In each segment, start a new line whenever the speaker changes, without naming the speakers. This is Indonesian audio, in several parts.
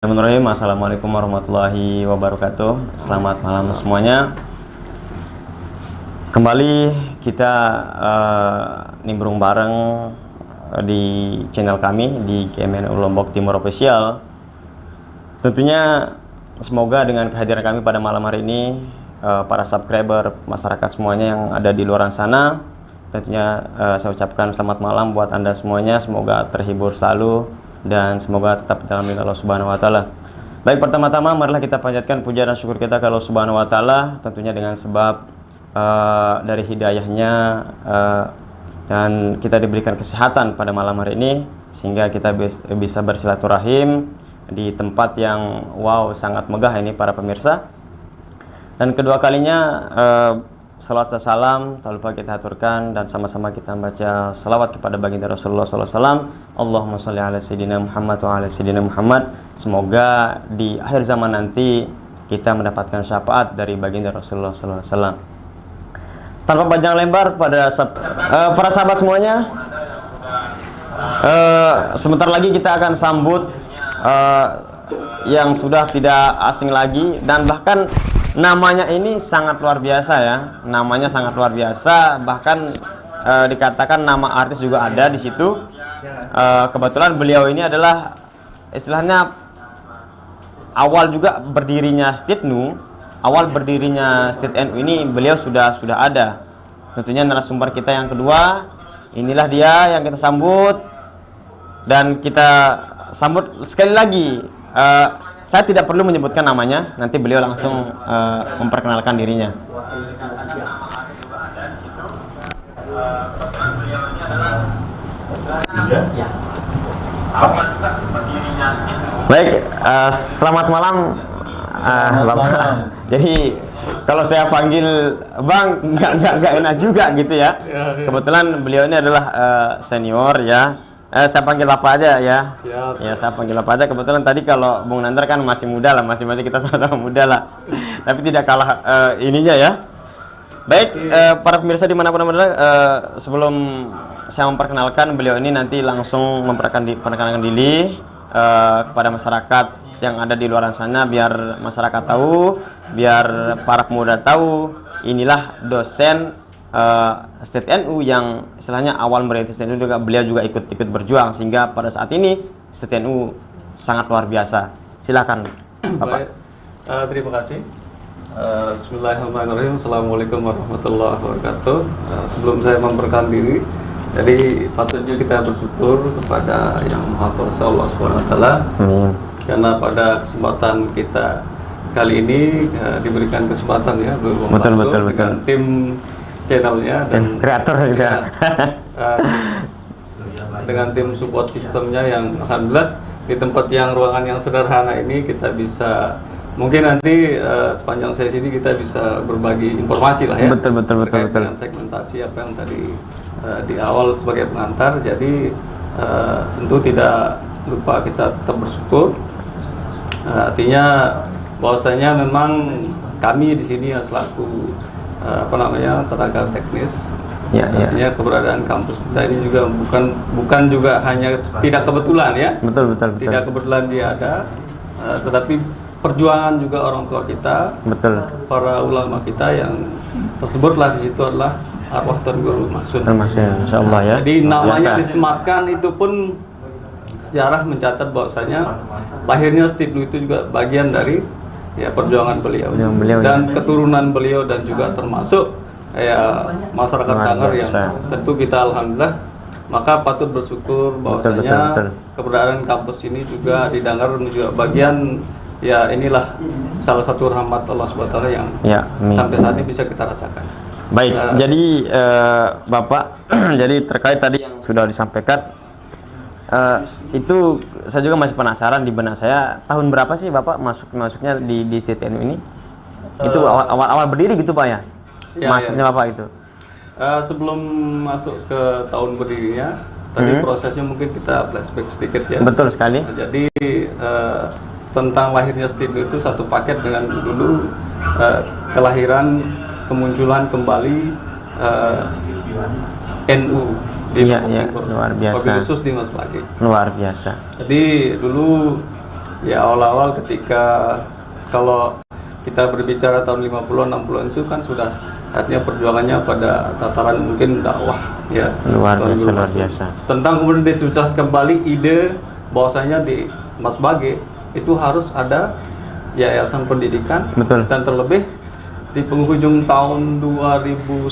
Bismillahirrahmanirrahim. Assalamualaikum warahmatullahi wabarakatuh. Selamat malam semuanya. Kembali kita nimbrung bareng di channel kami di GMNU Lombok Timur Official. Tentunya semoga dengan kehadiran kami pada malam hari ini, para subscriber, masyarakat semuanya yang ada di luar sana, tentunya saya ucapkan selamat malam buat Anda semuanya. Semoga terhibur selalu dan semoga tetap dalam lindungan Allah Subhanahu wa taala. Baik, pertama-tama marilah kita panjatkan puja dan syukur kita ke Allah Subhanahu wa taala, tentunya dengan sebab dari hidayahnya dan kita diberikan kesehatan pada malam hari ini sehingga kita bisa bersilaturahim di tempat yang sangat megah ini para pemirsa. Dan kedua kalinya salawat dan salam tak lupa kita aturkan dan sama-sama kita membaca salawat kepada baginda Rasulullah SAW. Allahumma sholli ala sayyidina Muhammad wa ala sayyidina Muhammad. Semoga di akhir zaman nanti kita mendapatkan syafaat dari baginda Rasulullah SAW. Tanpa panjang lebar pada para sahabat semuanya, sebentar lagi kita akan sambut yang sudah tidak asing lagi dan bahkan namanya ini sangat luar biasa ya. Namanya sangat luar biasa, bahkan dikatakan nama artis juga ada di situ. Kebetulan beliau ini adalah istilahnya awal juga berdirinya STITNU, awal berdirinya STITNU ini beliau sudah ada. Tentunya narasumber kita yang kedua, inilah dia yang kita sambut dan kita sambut sekali lagi. Saya tidak perlu menyebutkan namanya, nanti beliau langsung memperkenalkan dirinya. Baik, selamat malam, Bapak. Jadi kalau saya panggil Bang, nggak enak juga gitu ya. Kebetulan beliau ini adalah senior ya. Saya panggil Bapak aja ya. Siap. Ya, saya panggil Bapak aja. Kebetulan tadi kalau Bung Nandar kan masih muda lah, masih kita sama-sama muda lah. Tapi tidak kalah ininya ya. Baik, para pemirsa dimanapun berada, sebelum saya memperkenalkan beliau ini, nanti langsung memperkenalkan diri kepada masyarakat yang ada di luar sana, biar masyarakat tahu, biar para pemuda tahu. Inilah dosen STITNU yang istilahnya awal merintis STITNU juga, beliau juga ikut berjuang sehingga pada saat ini STITNU sangat luar biasa. Silakan Bapak.
Terima kasih. Bismillahirrahmanirrahim. Assalamualaikum warahmatullahi wabarakatuh. Sebelum saya memperkenalkan diri, jadi patutnya kita bersyukur kepada Yang Maha Kuasa Allah Subhanahu wa taala. Karena pada kesempatan kita kali ini diberikan kesempatan ya betul. Dengan tim channelnya dan
kreator juga
dengan tim support sistemnya yang alhamdulillah di tempat yang ruangan yang sederhana ini kita bisa mungkin nanti sepanjang sesi ini kita bisa berbagi informasi lah ya. Betul. Dengan segmentasi apa yang tadi di awal sebagai pengantar. Jadi tentu tidak lupa kita tetap bersyukur. Artinya bahwasanya memang kami di sini yang selaku tenaga teknis, artinya keberadaan kampus kita ini juga bukan juga hanya tidak kebetulan ya. Betul. Tidak kebetulan dia ada, tetapi perjuangan juga orang tua kita, para ulama kita yang tersebutlah di situ adalah arwah Tuan Guru Maksud. Insyaallah ya. Jadi namanya disematkan itu pun sejarah mencatat bahwasanya lahirnya STITNU itu juga bagian dari perjuangan beliau dan keturunan beliau dan juga termasuk masyarakat Dangar yang tentu kita alhamdulillah maka patut bersyukur bahwasanya keberadaan kampus ini juga di Dangar juga bagian inilah salah satu rahmat Allah Subhanahu wa taala yang sampai saat ini bisa kita rasakan.
Baik, jadi Bapak jadi terkait tadi yang sudah disampaikan itu saya juga masih penasaran di benak saya, tahun berapa sih Bapak masuknya di STITNU ini? Itu awal berdiri gitu Pak ya? Maksudnya Bapak itu?
Sebelum masuk ke tahun berdirinya, tadi prosesnya mungkin kita flashback sedikit ya.
Betul sekali.
Jadi tentang lahirnya STITNU itu satu paket dengan dulu kelahiran, kemunculan kembali NU di
luar biasa.
Khusus di Mas Plaki.
Luar biasa.
Jadi dulu Ya awal-awal ketika kalau kita berbicara tahun 50-an 60-an itu kan sudah artinya perjuangannya pada tataran mungkin dakwah ya.
Luar biasa.
Tentang kemudian dicetuskan kembali ide bahwasanya di Mas Bage itu harus ada yayasan pendidikan.
Betul.
Dan terlebih di penghujung tahun 2010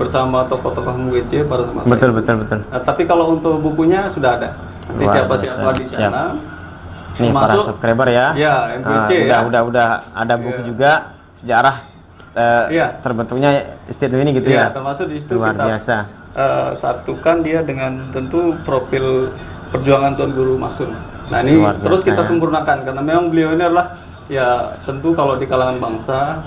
bersama tokoh-tokoh MUGC pada masa
betul,
itu.
betul.
Nah, tapi kalau untuk bukunya sudah ada. Nanti siapa-siapa di sana.
Nih para subscriber ya.
Ya, MUGC
udah ada buku juga sejarah terbentuknya Stitnu ini gitu ya.
Termasuk di situ
luar
kita
biasa.
Satukan dia dengan tentu profil perjuangan Tuan Guru Maksum. Nah ini terus kita sempurnakan karena memang beliau ini adalah ya tentu kalau di kalangan bangsa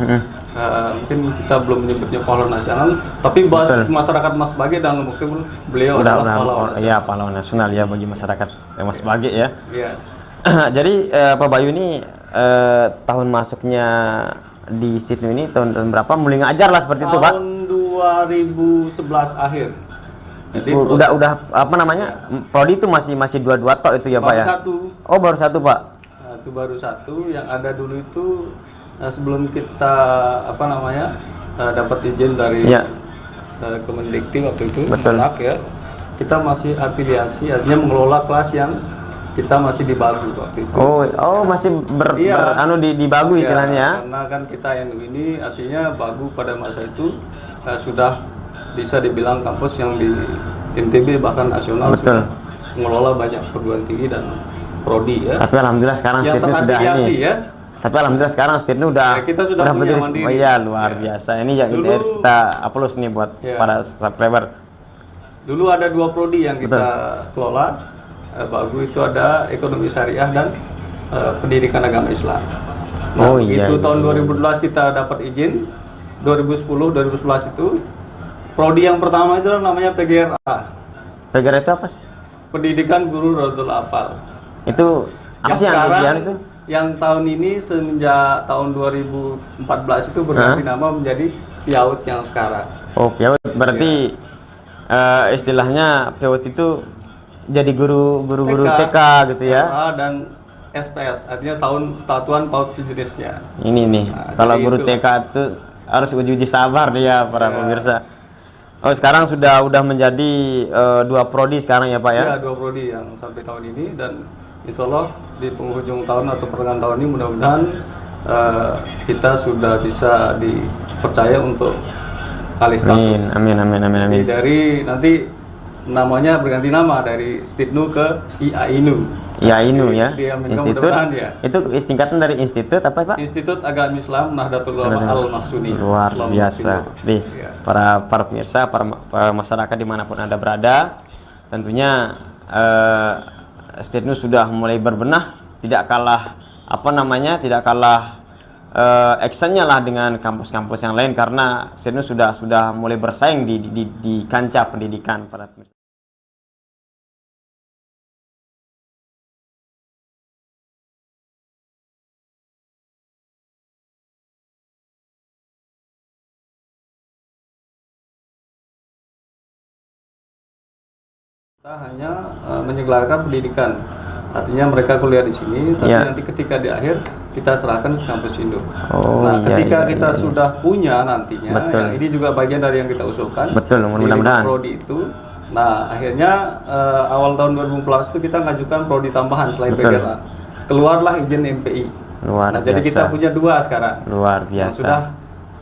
mungkin kita belum menyebutnya pahlawan nasional, tapi bahas masyarakat Mas Bage dan mungkin beliau adalah pahlawan nasional.
Iya, pahlawan nasional ya bagi masyarakat Mas Bage ya.
Iya.
Jadi Pak Bayu ini tahun masuknya di Stitnu ini tahun berapa? Mulai ngajar lah seperti itu Pak?
Tahun 2011 akhir. Jadi
udah apa namanya? Prodi itu masih 2 tok itu ya Pak ya?
Baru satu.
Oh baru satu Pak?
Nah, itu baru satu. Yang ada dulu itu sebelum kita apa namanya dapat izin dari Kemendikti waktu itu.
Betul.
Ya, kita masih afiliasi, artinya mengelola kelas yang kita masih di Bagu waktu itu.
Oh masih di Bagu istilahnya.
Karena kan kita yang ini artinya Bagu pada masa itu sudah bisa dibilang kampus yang di NTB bahkan nasional.
Betul.
Sudah mengelola banyak perguruan tinggi dan prodi ya.
Tapi alhamdulillah sekarang Stitnu sudah ini.
Ya.
Tapi alhamdulillah sekarang Stitnu udah
kita sudah punya mandiri.
Oh iya luar biasa. Ini yang harus kita upload nih buat para subscriber.
Dulu ada 2 prodi yang kita kelola. Bagu itu ada ekonomi syariah dan pendidikan agama Islam. Nah, tahun 2012 kita dapat izin. 2010 2011 itu prodi yang pertama itu namanya PGRA.
PGRA itu apa sih?
Pendidikan Guru Rohtul Atfal.
Itu apa sih yang itu?
Yang tahun ini semenjak tahun 2014 itu berganti nama menjadi PIAUD yang sekarang.
Oh, PIAUD berarti istilahnya PIAUD itu jadi guru TK gitu ya.
Dan SPS, artinya satuan PAUD sejenisnya.
Ini nih, kalau guru TK itu harus uji sabar dia para pemirsa. Oh sekarang sudah menjadi 2 prodi sekarang ya Pak ya?
Ya 2 prodi yang sampai tahun ini dan insya Allah di penghujung tahun atau pertengahan tahun ini mudah-mudahan kita sudah bisa dipercaya untuk alih status.
Amin.
Jadi dari nanti namanya berganti nama dari Stitnu ke IAINU.
IAINU ya.
Institut.
Itu singkatan dari institut apa Pak?
Institut Agama Islam Nahdlatul Ulama Al-Mahsuni.
Luar biasa. Nih, para pemirsa, para masyarakat dimanapun Anda berada, tentunya Stitnu sudah mulai berbenah, tidak kalah actionnya lah dengan kampus-kampus yang lain karena Stitnu sudah mulai bersaing di kancah pendidikan para pemirsa.
Kita hanya menyelenggarakan pendidikan, artinya mereka kuliah di sini, tapi nanti ketika di akhir kita serahkan ke kampus induk. Ketika kita sudah punya nantinya, yang ini juga bagian dari yang kita usulkan.
Betul, mudah-mudahan.
Prodi itu, nah akhirnya awal tahun 2014 itu kita mengajukan prodi tambahan selain PGRA. Keluarlah izin MPI. Jadi kita punya 2 sekarang.
Luar biasa.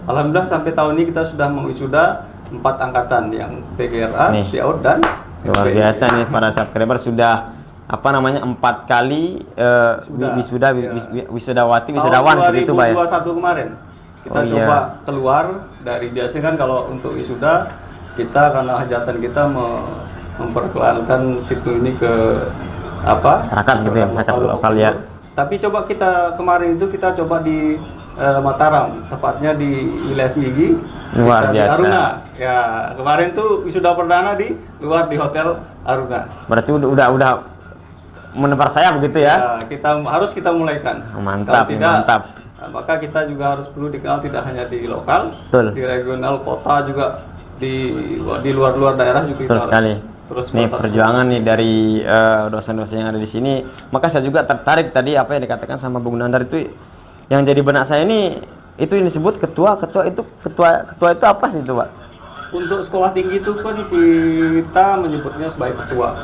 Alhamdulillah sampai tahun ini kita sudah mengwisuda 4 angkatan yang PGRA, PIAUD dan
luar biasa nih para subscriber sudah 4 kali wisudawati wisudawan seperti itu Pak ya.
2021 kemarin kita coba keluar dari biasanya kan kalau untuk wisuda kita karena hajatan kita memperkenalkan Stitnu ini ke
masyarakat gitu ya, masyarakat lokal ya.
Tapi coba kita kemarin itu kita coba di Mataram, tepatnya di wilayah Sigigi.
Luar biasa.
Aruna. Ya, kemarin tuh wisuda perdana di luar di Hotel Aruna.
Berarti udah menempar sayap begitu ya?
Kita mulaikan.
Mantap.
Kalau tidak,
mantap.
Maka kita juga harus perlu dikenal tidak hanya di lokal,
Betul.
di regional, kota juga di luar-luar daerah juga kita harus terus
nih perjuangan nih dari dosen-dosen yang ada di sini. Maka saya juga tertarik tadi apa yang dikatakan sama Bung Nandar itu, yang jadi benak saya ini itu yang disebut ketua itu apa sih itu, Pak?
Untuk sekolah tinggi itu kan kita menyebutnya sebagai ketua.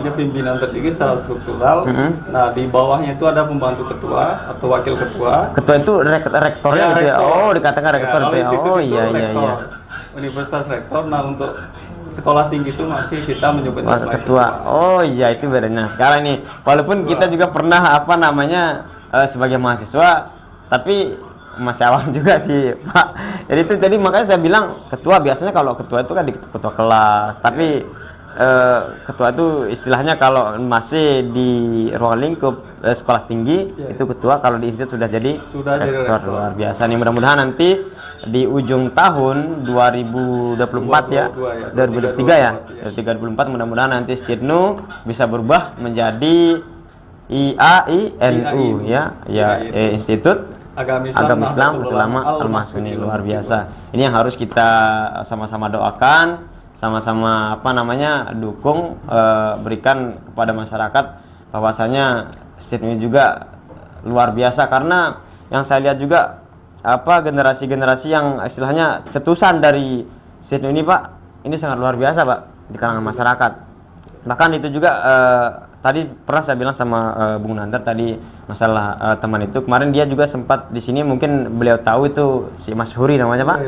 Ini pimpinan tertinggi secara struktural. Nah, di bawahnya itu ada pembantu ketua atau wakil ketua.
Ketua itu rektornya gitu ya. Oh, dikatakan rektor
ya,
ya. Oh iya
rektor, Universitas rektor. Nah, untuk sekolah tinggi itu masih kita menyebutnya sebagai ketua.
Oh iya, itu bedanya. Sekarang nih, walaupun kita juga pernah sebagai mahasiswa, tapi masih awam juga sih, Pak. Jadi itu tadi makanya saya bilang ketua, biasanya kalau ketua itu kan di ketua kelas, tapi ketua itu istilahnya kalau masih di ruang lingkup sekolah tinggi itu ketua, kalau di institut sudah jadi rektor. Luar biasa nih, mudah-mudahan nanti di ujung tahun 2024 2024 mudah-mudahan nanti Stitnu bisa berubah menjadi IAINU Institut Agama Islam Ulama Al-Masuni. Luar biasa. Ini yang harus kita sama-sama doakan, sama-sama dukung, berikan kepada masyarakat bahwasanya Stitnu ini juga luar biasa, karena yang saya lihat juga generasi-generasi yang istilahnya cetusan dari Stitnu ini, Pak, ini sangat luar biasa, Pak, di kalangan masyarakat. Bahkan itu juga tadi pernah saya bilang sama Bung Nandar tadi masalah teman itu kemarin, dia juga sempat di sini, mungkin beliau tahu itu si Mas Huri namanya, Pak.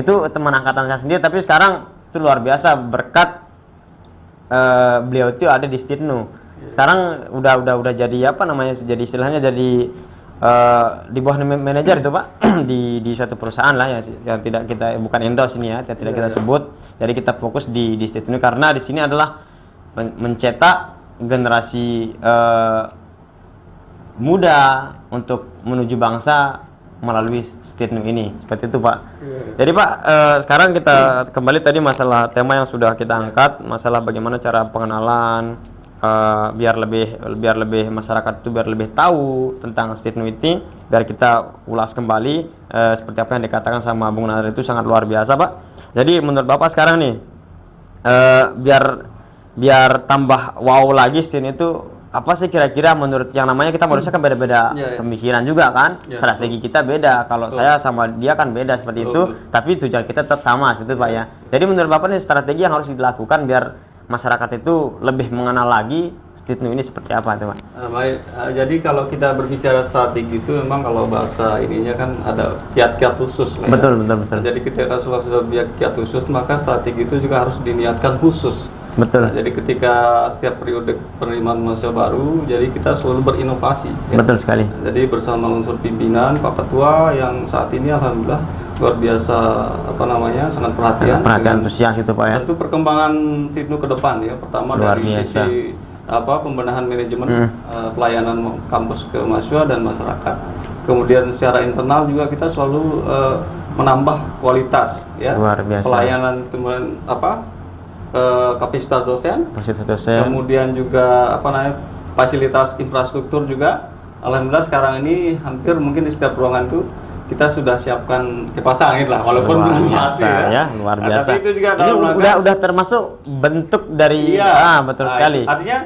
Itu teman angkatan saya sendiri, tapi sekarang itu luar biasa berkat beliau itu ada di Stitnu. Sekarang udah jadi jadi istilahnya jadi di bawah manajer itu, Pak, di suatu perusahaan lah yang tidak kita bukan endorse ini ya, tidak kita sebut. Jadi kita fokus di Stitnu karena di sini adalah mencetak generasi muda untuk menuju bangsa melalui Stitnu ini, seperti itu, Pak. Jadi, Pak, sekarang kita kembali tadi masalah tema yang sudah kita angkat, masalah bagaimana cara pengenalan biar lebih masyarakat itu biar lebih tahu tentang Stitnu ini, biar kita ulas kembali seperti apa yang dikatakan sama Bung Nandar itu sangat luar biasa, Pak. Jadi menurut Bapak sekarang nih biar tambah wow lagi Stitnu itu apa sih kira-kira menurut yang namanya kita manusia kan beda-beda pemikiran juga kan, strategi kita beda. Kalau saya sama dia kan beda seperti itu, tapi tujuan kita tetap sama gitu, Pak ya. Jadi menurut Bapak nih strategi yang harus dilakukan biar masyarakat itu lebih mengenal lagi Stitnu ini seperti apa, Pak?
Baik, jadi kalau kita berbicara strategi itu memang kalau bahasa ininya kan ada kiat-kiat khusus lah ya.
Betul.
Jadi ketika sudah kiat khusus, maka strategi itu juga harus diniatkan khusus.
Betul.
Nah, jadi ketika setiap periode penerimaan mahasiswa baru, jadi kita selalu berinovasi. Ya.
Betul sekali.
Jadi bersama unsur pimpinan, Pak Ketua yang saat ini alhamdulillah luar biasa sangat perhatian,
antusias itu, Pak ya.
Tentu perkembangan Stitnu ke depan ya. Pertama
luar
dari
biasa.
sisi pembenahan manajemen pelayanan kampus ke mahasiswa dan masyarakat. Kemudian secara internal juga kita selalu menambah kualitas ya.
Luar biasa.
Pelayanan teman kapasitas dosen, kemudian juga fasilitas infrastruktur juga. Alhamdulillah sekarang ini hampir mungkin di setiap ruangan itu kita sudah siapkan kipas angin lah, walaupun
luar biasa ya, luar biasa.
Tapi itu juga
ini udah termasuk bentuk dari betul sekali.
Artinya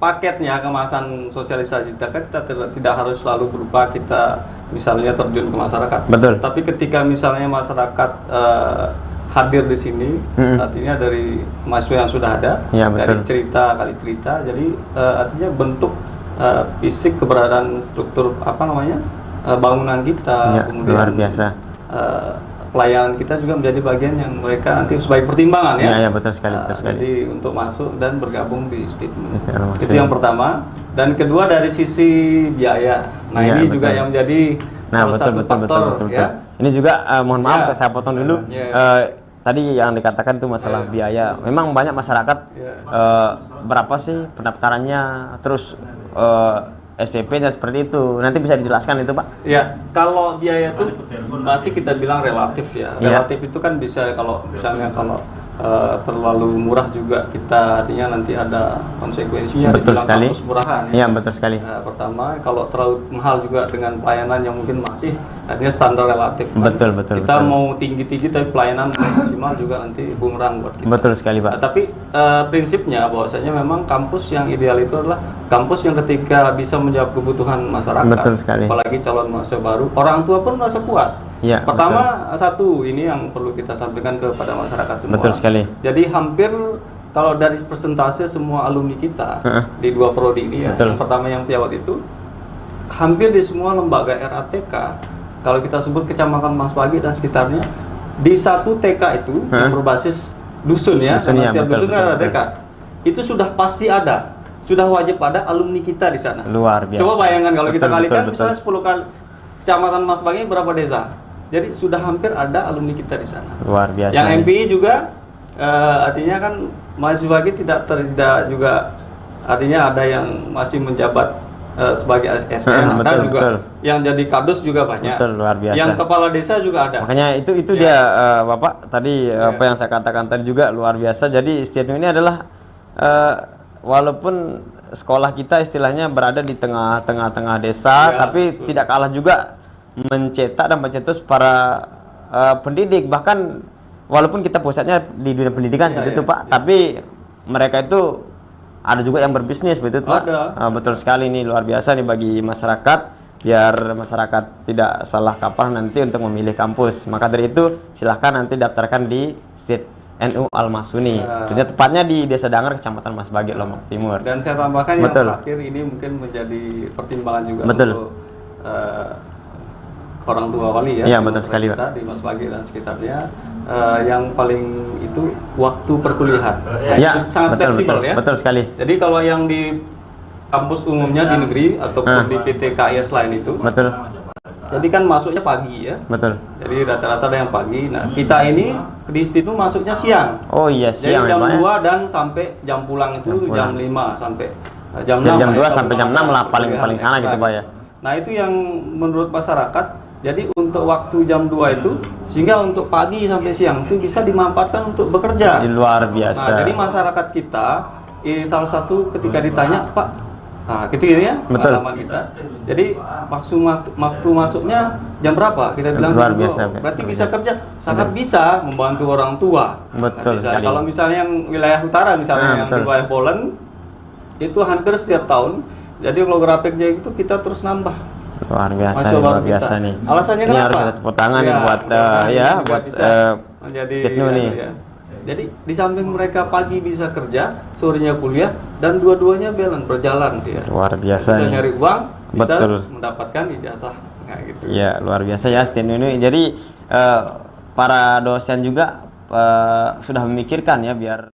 paketnya kemasan sosialisasi kita tidak harus selalu berupa kita misalnya terjun ke masyarakat.
Betul.
Tapi ketika misalnya masyarakat hadir di sini, artinya dari mahasiswa yang sudah ada, dari cerita kali cerita, jadi artinya bentuk fisik keberadaan struktur bangunan kita, kemudian
luar biasa.
Pelayanan kita juga menjadi bagian yang mereka nanti sebagai pertimbangan ya.
Iya, betul sekali.
Jadi untuk masuk dan bergabung di Stitnu. Itu yang pertama. Dan kedua dari sisi biaya. Nah ini juga yang menjadi salah satu faktor ya.
Ini juga mohon maaf saya potong dulu. Tadi yang dikatakan itu masalah biaya. Memang banyak masyarakat berapa sih pendaftarannya, terus SPP-nya seperti itu. Nanti bisa dijelaskan itu, Pak?
Ya, kalau biaya itu masih kita bilang relatif ya. Relatif itu kan bisa kalau misalnya kalau terlalu murah juga kita artinya nanti ada konsekuensinya.
Betul sekali.
Murahan.
Iya, betul sekali.
Pertama, kalau terlalu mahal juga dengan pelayanan yang mungkin masih artinya standar relatif.
Betul,
kan?
betul.
Kita
betul.
mau tinggi-tinggi tapi pelayanan maksimal juga nanti bumerang buat kita.
Betul sekali, Pak.
Tapi prinsipnya bahwasanya memang kampus yang ideal itu adalah kampus yang ketika bisa menjawab kebutuhan masyarakat.
Betul sekali.
Apalagi calon mahasiswa baru, orang tua pun merasa puas.
Ya,
pertama, satu ini yang perlu kita sampaikan kepada masyarakat semua.
Betul sekali.
Jadi hampir kalau dari persentase semua alumni kita di 2 prodi ini ya, yang pertama yang piawat itu hampir di semua lembaga RATK, kalau kita sebut Kecamatan Mas Pagi dan sekitarnya, di satu TK itu yang berbasis dusun ya,
dusun,
karena
ya,
setiap
betul,
dusun ada TK. Itu sudah pasti ada, sudah wajib ada alumni kita di sana.
Luar biasa.
Coba bayangkan kalau kita kalikan
betul.
misalnya 10 kali Kecamatan Mas Pagi berapa desa? Jadi sudah hampir ada alumni kita di sana.
Luar biasa.
Yang MPI juga artinya kan mahasiswa kita tidak juga artinya ada yang masih menjabat sebagai ASN, ada juga
betul.
yang jadi kadus juga banyak.
Betul, luar biasa.
Yang kepala desa juga ada.
Makanya itu
Ya.
dia Bapak tadi apa yang saya katakan tadi juga luar biasa. Jadi Stirnu ini adalah walaupun sekolah kita istilahnya berada di tengah-tengah desa,
Ya,
tapi tidak kalah juga mencetak dan mencetus para pendidik. Bahkan walaupun kita pusatnya di dunia pendidikan seperti itu Pak, tapi mereka itu ada juga yang berbisnis begitu Pak. Betul sekali, ini luar biasa nih bagi masyarakat, biar masyarakat tidak salah kaprah nanti untuk memilih kampus. Maka dari itu silahkan nanti daftarkan di NU Al-Masuni. Tepatnya di Desa Dangar, Kecamatan Mas Bagi, Lombok Timur.
Dan saya tambahkan yang terakhir ini mungkin menjadi pertimbangan juga untuk orang tua wali ya,
betul sekali
kita di Mas Bagi dan sekitarnya, yang paling itu waktu perkuliahan. Itu sangat fleksibel ya.
Betul sekali.
Jadi kalau yang di kampus umumnya di negeri ataupun di PT KIS lain itu,
betul.
Jadi kan masuknya pagi ya.
Betul.
Jadi rata-rata ada yang pagi. Nah kita ini di Stirnu masuknya siang.
Oh iya, siang.
Jadi jam
ya,
2 dan sampai jam pulang itu jam 5 sampai jam 6.
Jam 2 sampai jam 6 lah paling sana gitu Pak ya.
Nah itu yang menurut masyarakat. Jadi untuk waktu jam 2 itu, sehingga untuk pagi sampai siang itu bisa dimanfaatkan untuk bekerja.
Luar biasa.
Nah, jadi masyarakat kita, salah satu ketika ditanya, Pak, nah gitu ya pengalaman kita. Jadi waktu masuknya jam berapa? Kita bilang
luar biasa.
Berarti bisa kerja, sangat bisa membantu orang tua.
Betul sekali.
Kalau misalnya yang wilayah utara, misalnya yang di wilayah Poland, itu hampir setiap tahun. Jadi kalau grafiknya itu kita terus nambah.
Luar biasa nih.
Alasannya
ini
kenapa?
Harus kita tepuk tangan nih buat buat
menjadi
Stirnu nih.
Ya. Jadi di samping mereka pagi bisa kerja, sorenya kuliah, dan dua-duanya berjalan dia.
Luar biasa.
Bisa nyari uang, bisa
Betul.
mendapatkan ijazah, kayak gitu.
Iya, luar biasa ya Stirnu ini. Jadi para dosen juga sudah memikirkan ya biar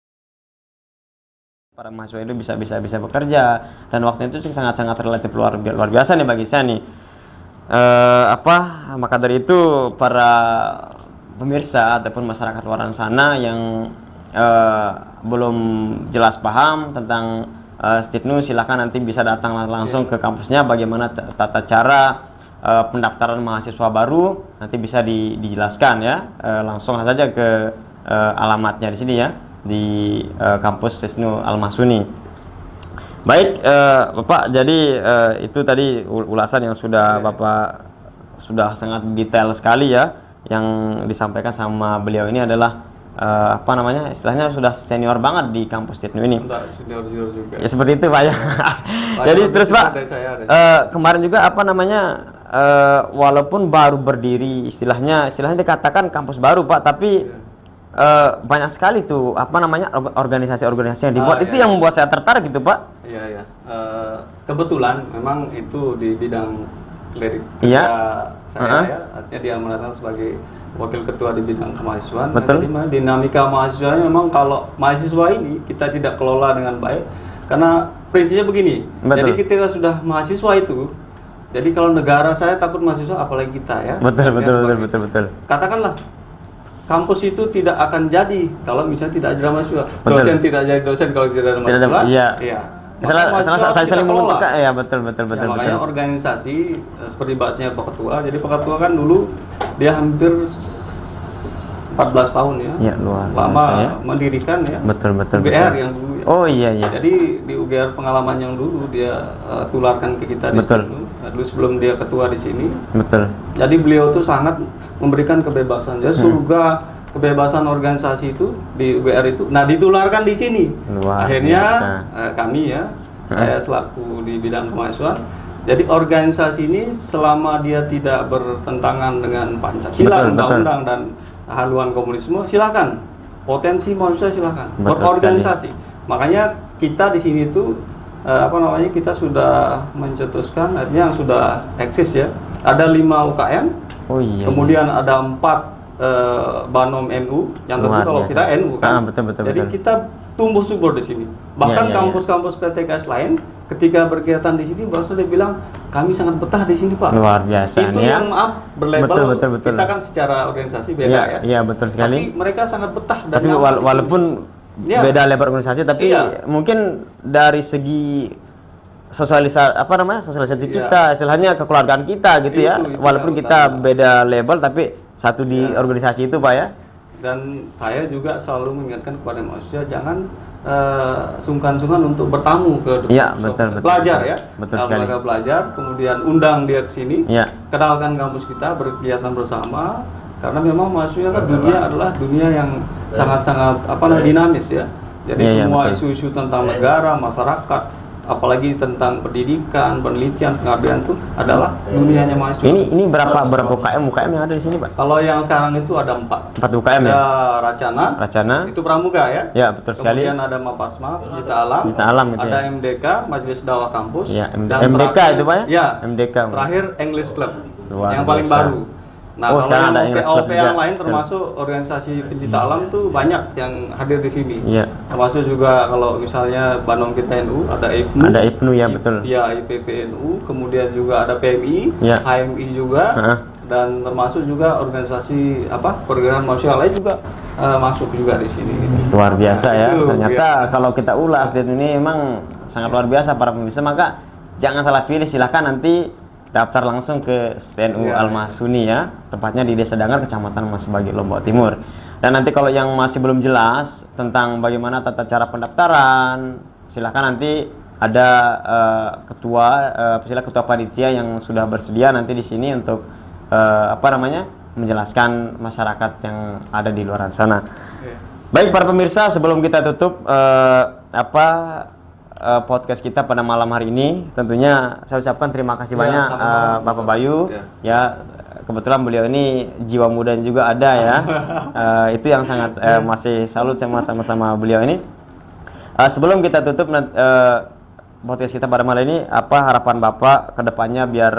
para mahasiswa itu bisa bekerja, dan waktu itu sangat relatif luar biasa nih bagi saya nih. Maka dari itu para pemirsa ataupun masyarakat luar sana yang belum jelas paham tentang Stirnu, silakan nanti bisa datang langsung ke kampusnya. Bagaimana tata cara pendaftaran mahasiswa baru nanti bisa dijelaskan ya. Langsung saja ke alamatnya di sini ya, di kampus Stirnu Al-Masuni. Baik Bapak, jadi itu tadi ulasan yang sudah Bapak sudah sangat detail sekali ya, yang disampaikan sama beliau ini adalah istilahnya sudah senior banget di kampus Stirnu ini.
Senior juga.
Ya seperti itu Pak ya. Jadi terus Pak, kemarin juga walaupun baru berdiri, istilahnya dikatakan kampus baru Pak, tapi banyak sekali tuh organisasi-organisasi yang dibuat. Itu yang membuat saya tertarik gitu Pak.
Iya. Kebetulan memang itu di bidang klinik saya ya, artinya dia mendatang sebagai wakil ketua di bidang kemahasiswaan.
Betul.
Nah, dinamika mahasiswanya memang kalau mahasiswa ini kita tidak kelola dengan baik, karena prinsipnya begini.
Betul.
Jadi kita sudah mahasiswa itu, jadi kalau negara saya takut mahasiswa, apalagi kita ya.
Betul.
Katakanlah kampus itu tidak akan jadi kalau misalnya tidak ada mahasiswa. Dosen tidak jadi dosen kalau tidak ada mahasiswa.
Iya. Saya saling menguntungkan ya, betul.
Makanya organisasi seperti bahasanya Pak Ketua. Jadi Pak Ketua kan dulu dia hampir 40 14 tahun ya.
Ya, luar
lama
biasa ya.
mendirikan ya.
Betul.
UGR yang dulu ya.
Oh iya.
Jadi di UGR pengalaman yang dulu dia tularkan ke kita di
Betul.
situ. Dulu sebelum dia ketua di sini.
Betul.
Jadi beliau tuh sangat memberikan kebebasan. Jadi surga kebebasan organisasi itu di UGR itu. Nah, ditularkan di sini.
Luar
Akhirnya
biasa.
kami ya, saya selaku di bidang kemahasiswaan. Jadi organisasi ini selama dia tidak bertentangan dengan Pancasila,
Betul,
undang-undang dan haluan komunisme, silakan. Potensi mahasiswa silakan
Betul
berorganisasi. Makanya kita di sini tuh kita sudah mencetuskan, artinya yang sudah eksis ya. Ada 5 UKM.
Oh iya.
Kemudian ada 4 Banom NU, yang tentu
Luar
kalau
biasa.
kita NU kan.
Betul.
Jadi kita tumbuh subur di sini. Bahkan kampus-kampus PTKS lain ketika berkegiatan di sini bahkan dia bilang kami sangat betah di sini, Pak.
Luar biasa.
Itu yang berlabel
betul.
kita kan secara organisasi beda ya.
Iya, betul sekali.
Tapi mereka sangat betah dan
Tapi walaupun beda lebar organisasi, tapi mungkin dari segi sosialisasi kita, istilahnya kekeluargaan kita gitu ya. Walaupun kita beda label tapi satu di organisasi itu, Pak ya.
Dan saya juga selalu mengingatkan kepada mahasiswa jangan sungkan-sungkan untuk bertamu ke
betul.
Belajar ya.
Betul sekali.
Belajar, kemudian undang dia ke sini.
Ya.
Kenalkan kampus kita, berkegiatan bersama. Karena memang mahasiswa kan dunia adalah dunia yang sangat-sangat dinamis ya. Jadi semua isu-isu tentang negara, masyarakat, apalagi tentang pendidikan, penelitian, pengabdian itu adalah dunianya mahasiswa.
Ini berapa UKM yang ada di sini, Pak?
Kalau yang sekarang itu ada 4
UKM ya?
Ada Racana, itu pramuka ya?
Ya, betul sekali.
Kemudian ada Mapasma, Pencipta Alam
gitu
ada
ya?
MDK, Majelis Dakwah Kampus.
Ya,
dan
MDK itu, Pak ya?
Ya,
MDK.
terakhir English Club,
Luar
yang paling
biasa.
baru. Nah, kalau
sekarang ada
yang
English Club
OP
juga.
yang lain termasuk organisasi Pencipta Alam tuh banyak yang hadir di sini.
Iya.
Termasuk juga kalau misalnya Banom kita NU, ada IPNU.
Ada IPNU ya, betul.
Iya, IPPNU, kemudian juga ada PMI,
Ya.
HMI juga. Dan termasuk juga organisasi pergerakan mahasiswa lain juga masuk juga di sini.
Luar biasa ya.
Itu
Ternyata kalau kita ulas ini memang sangat luar biasa para pemirsa. Maka jangan salah pilih, silahkan nanti daftar langsung ke STNU Al-Mahsuni ya, tepatnya di Desa Dangar, Kecamatan Masbagi, Lombok Timur. Dan nanti kalau yang masih belum jelas tentang bagaimana tata cara pendaftaran, silahkan nanti ada ketua panitia yang sudah bersedia nanti di sini untuk menjelaskan masyarakat yang ada di luar sana. Baik para pemirsa, sebelum kita tutup podcast kita pada malam hari ini, tentunya saya ucapkan terima kasih banyak Bapak Bayu ya. Kebetulan beliau ini jiwa muda juga ada ya. Itu yang sangat masih salut sama beliau ini. Sebelum kita tutup podcast kita pada malam ini, apa harapan Bapak ke depannya biar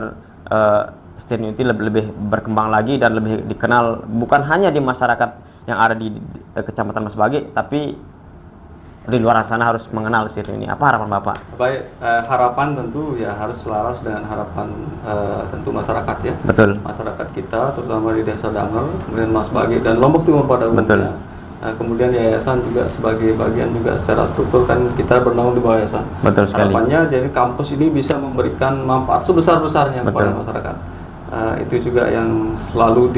STNU itu lebih berkembang lagi dan lebih dikenal bukan hanya di masyarakat yang ada di Kecamatan Masbagi, tapi di luar sana harus mengenal STNU ini. Apa harapan Bapak?
Baik, harapan tentu ya harus selaras dengan harapan tentu masyarakat ya.
Betul.
Masyarakat kita, terutama di Desa Dangar, kemudian Masbagi dan Lombok Timur pada umumnya. Kemudian yayasan juga sebagai bagian juga secara struktur kan kita bernaung di bawah yayasan.
Betul sekali.
Harapannya jadi kampus ini bisa memberikan manfaat sebesar-besarnya kepada masyarakat. Itu juga yang selalu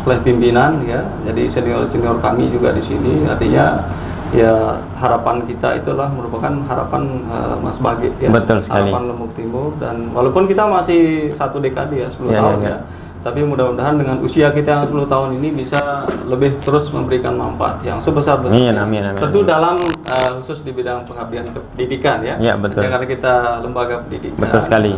oleh pimpinan ya. Jadi senior-senior kami juga di sini, artinya ya harapan kita itulah merupakan harapan Masbagi ya.
Betul sekali.
Harapan Lombok Timur, dan walaupun kita masih 1 dekade ya, 10 tahun ya. Tapi mudah-mudahan dengan usia kita yang 10 tahun ini bisa lebih terus memberikan manfaat yang sebesar-besarnya.
Amin.
Tentu dalam khusus di bidang pengabdian pendidikan ya.
Ya, betul.
Karena kita lembaga pendidikan.
Betul sekali.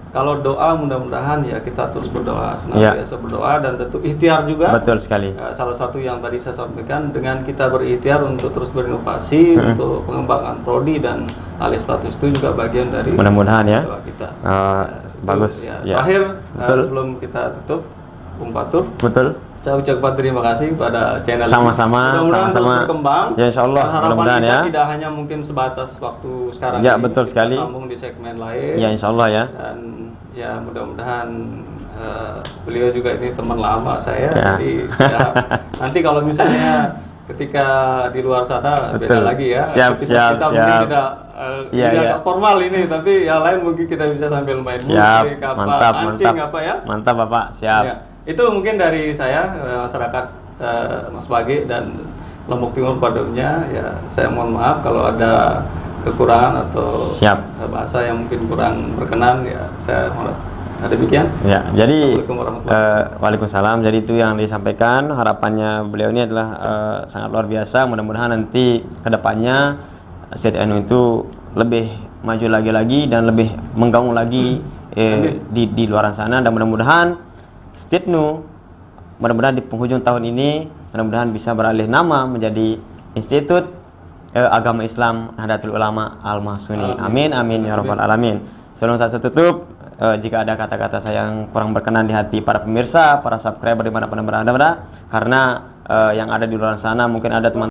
Kalau doa mudah-mudahan ya kita terus berdoa, senantiasa berdoa, dan tentu ikhtiar juga.
Betul sekali.
Salah satu yang tadi saya sampaikan, dengan kita berikhtiar untuk terus berinovasi untuk pengembangan prodi dan alih status itu juga bagian dari
mudah-mudahan ya
doa kita.
Bagus
ya.
ya.
Terakhir sebelum kita tutup, Bung Fatur,
betul,
saya ucapkan terima kasih pada channel
sama-sama,
ini. Mudah-mudahan terus berkembang.
Ya, insyaallah.
Harapan kita
ya.
tidak hanya mungkin sebatas waktu sekarang
ya,
ini.
betul
kita
sekali.
Sambung di segmen lain.
Ya, insyaallah ya.
Dan ya mudah-mudahan beliau juga ini teman lama saya.
Ya.
Jadi ya, nanti kalau misalnya ketika di luar sana
betul.
beda lagi ya.
Siap.
Kita mungkin tidak formal ini, tapi yang lain mungkin kita bisa sambil main musik,
mantap.
mancing apa ya.
Mantap Bapak, siap.
Ya. Itu mungkin dari saya, masyarakat Mas Bage dan Lombok Timur pada umumnya. Ya, saya mohon maaf kalau ada kekurangan atau bahasa yang mungkin kurang berkenan, ya saya mohon. Ada demikian.
Ya, jadi
Waalaikumsalam.
Waalaikumsalam. Jadi itu yang disampaikan. Harapannya beliau ini adalah sangat luar biasa. Mudah-mudahan nanti kedepannya STNU itu lebih maju lagi dan lebih menggaung lagi di luar sana. Dan mudah-mudahan STNU mudah-mudahan di penghujung tahun ini mudah-mudahan bisa beralih nama menjadi Institut Agama Islam Nahdlatul Ulama Al-Mahsuni. Amin amin ya rabbal alamin. Sebelum saya tutup, jika ada kata-kata saya yang kurang berkenan di hati para pemirsa, para subscriber dimanapun berada, karena yang ada di luar sana mungkin ada teman